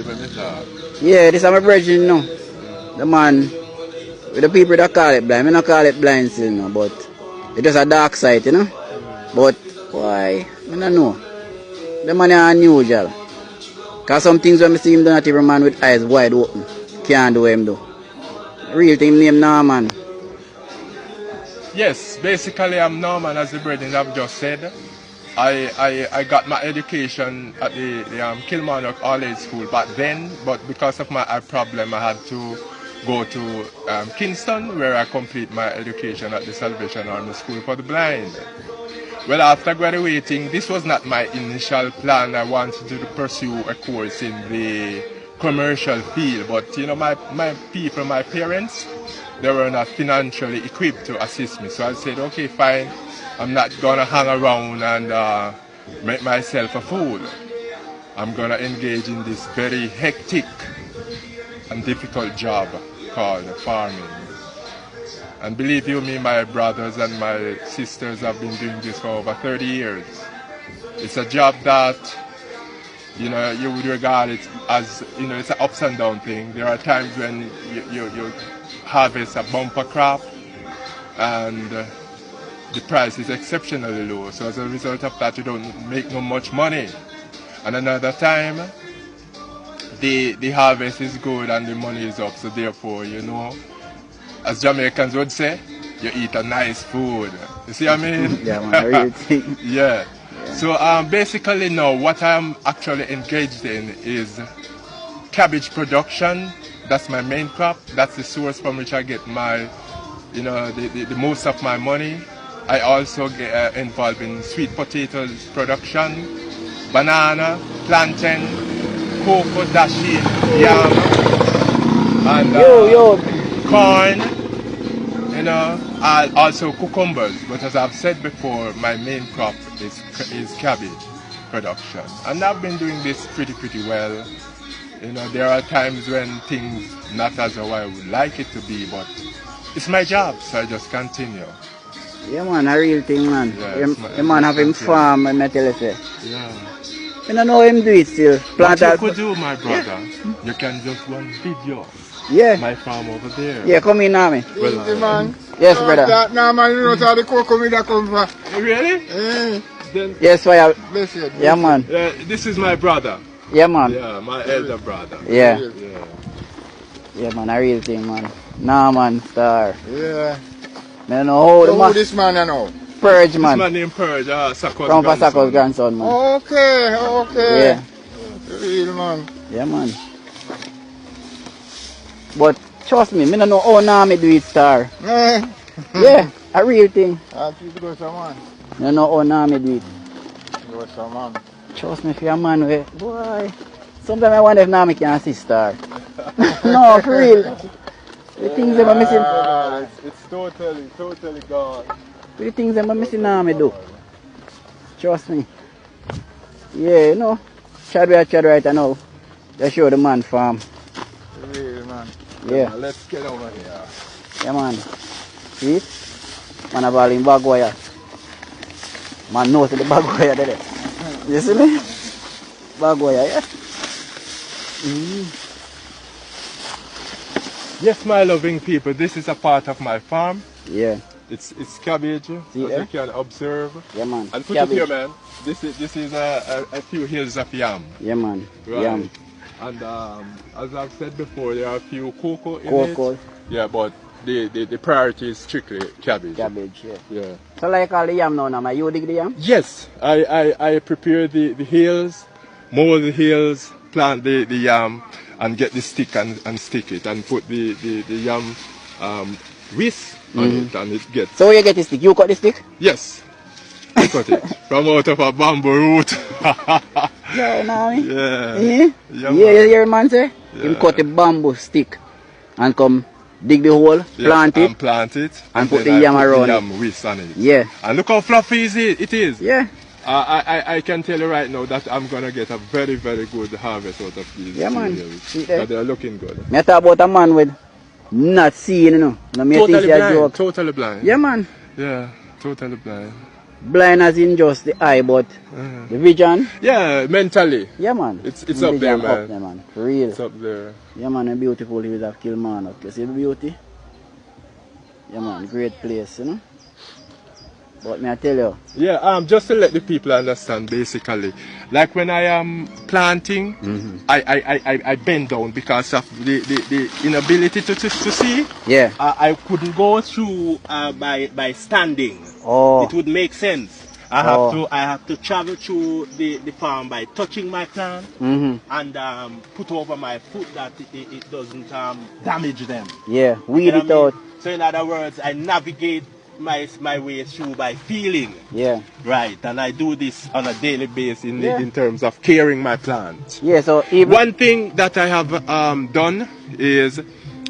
ready for me talk. Yeah, this is my brother, you know. The man, with the people that call it blind. I don't call it blind still, you know, but it's just a dark side, you know. But why? I don't know. The man is unusual. Because some things when I see him do, not even man with eyes wide open can't do what him do. Real thing name Norman. Yes, basically I'm Norman, as the brethren have just said. I got my education at the Kilmarnock All-Age School back then, but because of my eye problem, I had to go to Kingston, where I complete my education at the Salvation Army School for the Blind. Well, after graduating, this was not my initial plan. I wanted to pursue a course in the commercial field, but you know, my people, my parents, they were not financially equipped to assist me. So I said, okay, fine, I'm not gonna hang around and make myself a fool. I'm gonna engage in this very hectic and difficult job called farming. And believe you me, my brothers and my sisters have been doing this for over 30 years. It's a job that, you know, you would regard it as, you know, it's an ups and down thing. There are times when you harvest a bumper crop and the price is exceptionally low. So as a result of that, you don't make no much money. And another time, the harvest is good and the money is up. So therefore, you know, as Jamaicans would say, you eat a nice food. You see what I mean? Yeah, man, real thing. Yeah. So basically now what I'm actually engaged in is cabbage production. That's my main crop. That's the source from which I get my, you know, the most of my money. I also get involved in sweet potatoes production, banana, plantain, cocoa, dashi, yam, and corn, you know, and also cucumbers. But as I've said before, my main crop is cabbage production. And I've been doing this pretty well. You know, there are times when things not as how I would like it to be, but it's my job, so I just continue. Yeah, man, a real thing, man. Yeah, the man have him farm, I tell you, say. Yeah. I don't know him do it still. What you could do, my brother, you can just one video. Yeah. My farm over there. Yeah, come in now, me. Easy, man. Yes, brother. No, man, you know how the cocoa me that come from. Really? Then, Yes, why? bless you. Yeah, man. This is my brother. Yeah, man. Yeah, my elder brother. Yeah. Yeah. Yeah, man, a real thing, man. Nah, man, star. Yeah. I don't know how the So man. who this man you know? Purge, This man. man named Purge, Sako's From grandson. Pasako's grandson, man. Okay. Yeah. Real man. Yeah, man. But trust me, I don't know how now me do it, star. Eh. Yeah, a real thing. I keep going some man. I don't know how now me do it. Go some man. Trust me, if you're a man, boy. Sometimes I wonder if now me can assist, star. No, for real. The things that I'm missing. It's totally gone. The things that I'm missing now me do. Trust me. Yeah, you know. Chad right now. Just show the man farm. Real man. Yeah. Let's get over here. Yeah, man. See? Man have all in bag wire. Man knows the bag wire there. You see me? Bag wire, yeah? Yes, my loving people, this is a part of my farm. Yeah. It's cabbage, See, as you can observe. Yeah, man. And put Cabbage. it here, man. This is a few hills of yam. Yeah, man. Right. Yam. And as I've said before, there are a few cocoa in Cocoa. it. Yeah, but the priority is strictly cabbage. Cabbage, yeah. Yeah. So like all the yam now, you dig the yam? Yes, I prepare the hills, mow the hills, plant the yam, and get the stick and stick it, and put the yam whisk on it, and it gets. So where you get the stick? You cut the stick? Yes, I cut it from out of a bamboo root. Yeah, now me. Yeah. Yeah, Yeah, you hear man say? Him cut the bamboo stick and come dig the hole, plant it. And plant it. And put then the yam I put around the it. yam whisk on it. Yeah. And look how fluffy it is. Yeah. I can tell you right now that I'm going to get a very good harvest out of these. Yeah, man. cereals. See there? But they're looking good. Me talk about a man with not seeing, you know. No, me think Totally it's a blind. joke. Totally blind. Yeah, man. Yeah, totally blind. blind as in just the eye, but the vision, Yeah, mentally. yeah man. It's The up there, vision man. man. For real. It's up there. Yeah man, a beautiful hills of Kilmarnock. You see the beauty? Yeah man, great place, you know. But me I tell you, Yeah, just to let the people understand, basically, like when I am planting, I bend down because of the inability to see. yeah. I couldn't go through by standing. Oh, It would make sense. I have to travel through the farm by touching my plant and put over my foot that it doesn't damage them. yeah. You Weed know it what I mean? out. So in other words, I navigate my way through by feeling. Yeah. Right, and I do this on a daily basis. In terms of caring my plant. Yeah, so even One thing that I have done is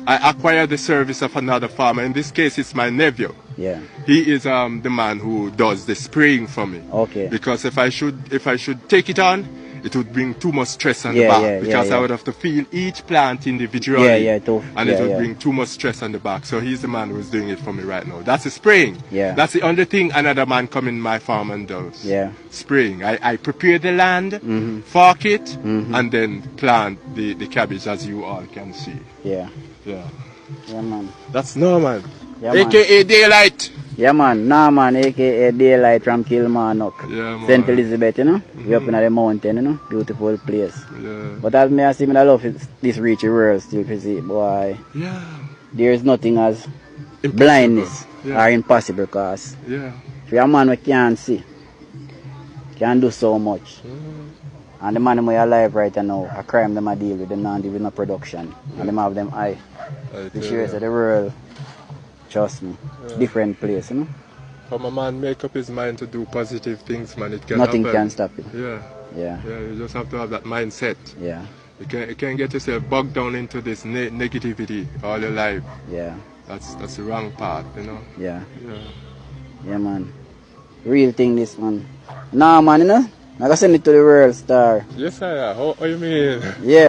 I acquired the service of another farmer. In this case, it's my nephew. yeah. He is the man who does the spraying for me. Okay. Because if I should take it on, it would bring too much stress on the Yeah, back. yeah, Because yeah. I would have to feel each plant individually. Yeah, tough. And Yeah, it would yeah. bring too much stress on the back. So he's the man who's doing it for me right now. That's the spraying. Yeah. That's the only thing another man come in my farm and does. Yeah. Spraying. I prepare the land, fork it, and then plant the cabbage as you all can see. Yeah. Yeah. Yeah man. That's normal. Yeah, man. AKA daylight. Yeah man, Norman aka Daylight from Kilmarnock. Yeah, man. St. Elizabeth, you know. We up in the mountain, you know. Beautiful place. Yeah. But as me I see me I love this reach world still to see boy. Yeah. There is nothing as Impossible. blindness Yeah. or impossible cause Yeah. if you're a man who can't see, can do so much. And the man who are alive right now, a crime them a deal with, them not deal with no production. And them have them eye. I The tell shares you. of the world, trust me, different place, you know. When a man make up his mind to do positive things, man, it can Nothing happen. can stop it. Yeah. Yeah, Yeah, you just have to have that mindset. yeah, You can't get yourself bogged down into this negativity all your life. yeah, That's the wrong path, you know. yeah, Yeah. yeah, man. Real thing, this man. Nah, man, you know. I gotta send it to the world star. Yes, I am. How you mean? Yeah.